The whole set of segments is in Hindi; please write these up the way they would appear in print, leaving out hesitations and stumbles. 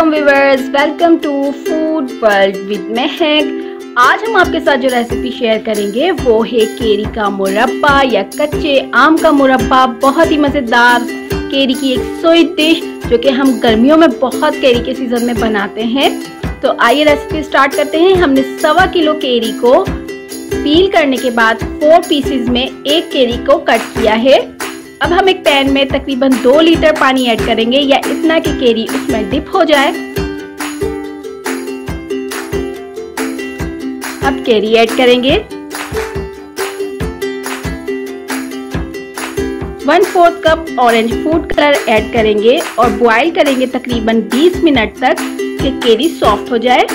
अस्सलाम viewers, welcome to food world with Mehak. आज हम आपके साथ जो रेसिपी शेयर करेंगे वो है केरी का मुरब्बा या कच्चे आम का मुरब्बा। बहुत ही मज़ेदार केरी की एक स्वीट डिश जो कि हम गर्मियों में बहुत केरी के सीजन में बनाते हैं। तो आइए रेसिपी स्टार्ट करते हैं। हमने 1.25 किलो केरी को पील करने के बाद 4 पीसेज में एक केरी को कट किया है। अब हम एक पैन में तकरीबन 2 लीटर पानी ऐड करेंगे या इतना कि केरी उसमें डिप हो जाए। अब केरी ऐड करेंगे, 1/4 cup orange food colour add करेंगे और बॉईल करेंगे तकरीबन 20 मिनट तक कि केरी सॉफ्ट हो जाए।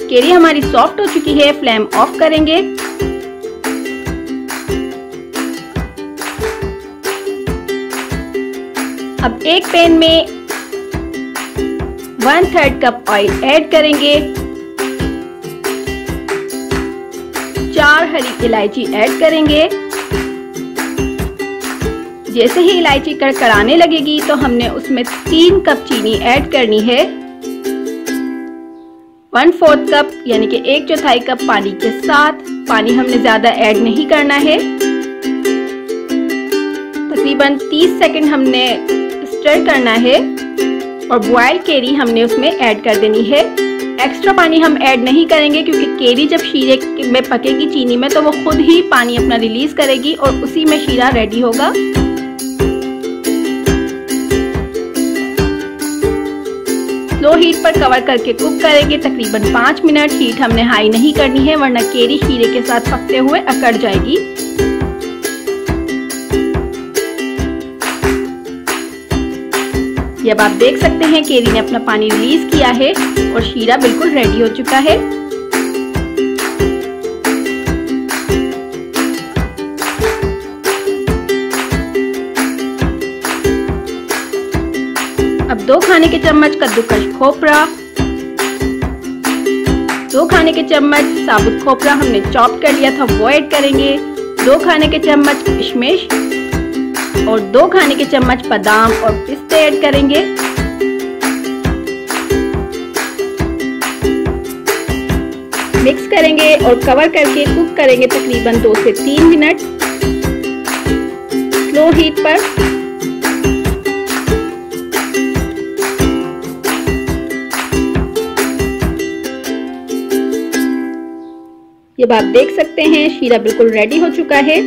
केरी हमारी सॉफ्ट हो चुकी है, फ्लेम ऑफ करेंगे। अब एक पैन में 1/3 कप ऑयल ऐड करेंगे, 4 हरी इलायची ऐड करेंगे। जैसे ही इलायची कड़कड़ाने लगेगी तो हमने उसमें 3 कप चीनी ऐड करनी है। 1/4 कप यानी कि 1/4 कप पानी के साथ। पानी हमने ज्यादा ऐड नहीं करना है। तकरीबन 30 सेकंड हमने स्टर करना है और बॉयल केरी हमने उसमें ऐड कर देनी है। एक्स्ट्रा पानी हम ऐड नहीं करेंगे क्योंकि केरी जब शीरे में पकेगी चीनी में तो वो खुद ही पानी अपना रिलीज करेगी और उसी में शीरा रेडी होगा। स्लो हीट पर कवर करके कुक करेंगे तकरीबन 5 मिनट। हीट हमने हाई नहीं करनी है वरना केरी शीरे के साथ पकते हुए अकड़ जाएगी। अब आप देख सकते हैं केरी ने अपना पानी रिलीज किया है और शीरा बिल्कुल रेडी हो चुका है। अब 2 खाने के चम्मच कद्दूकस खोपरा, 2 खाने के चम्मच साबुत खोपरा हमने चॉप कर लिया था वो ऐड करेंगे, 2 खाने के चम्मच किशमिश और 2 खाने के चम्मच बादाम और पिस्ते ऐड करेंगे। मिक्स करेंगे और कवर करके कुक करेंगे तकरीबन 2 से 3 मिनट स्लो हीट पर। अब आप देख सकते हैं शीरा बिल्कुल रेडी हो चुका है।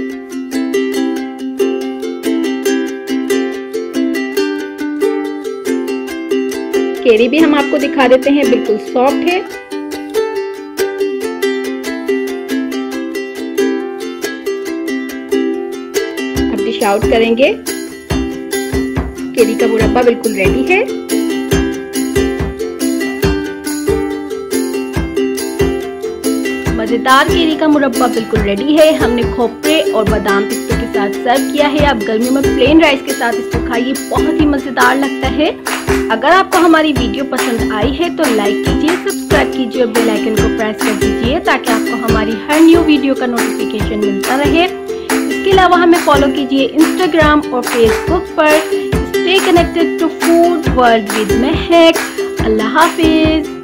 केरी भी हम आपको दिखा देते हैं, बिल्कुल सॉफ्ट है। अब डिश आउट करेंगे। केरी का मुरब्बा बिल्कुल रेडी है। मजेदार केरी का मुरब्बा बिल्कुल रेडी है। हमने खोपरे और बादाम पिस्तों के साथ सर्व किया है। आप गर्मियों में प्लेन राइस के साथ इसको खाइए, बहुत ही मजेदार लगता है। अगर आपको हमारी वीडियो पसंद आई है तो लाइक कीजिए, सब्सक्राइब कीजिए और बेल आइकन को प्रेस कर दीजिए ताकि आपको हमारी हर न्यू वीडियो का नोटिफिकेशन मिलता रहे। इसके अलावा हमें फॉलो कीजिए इंस्टाग्राम और फेसबुक पर। Stay connected to food world with Mehak. अल्लाह हाफिज।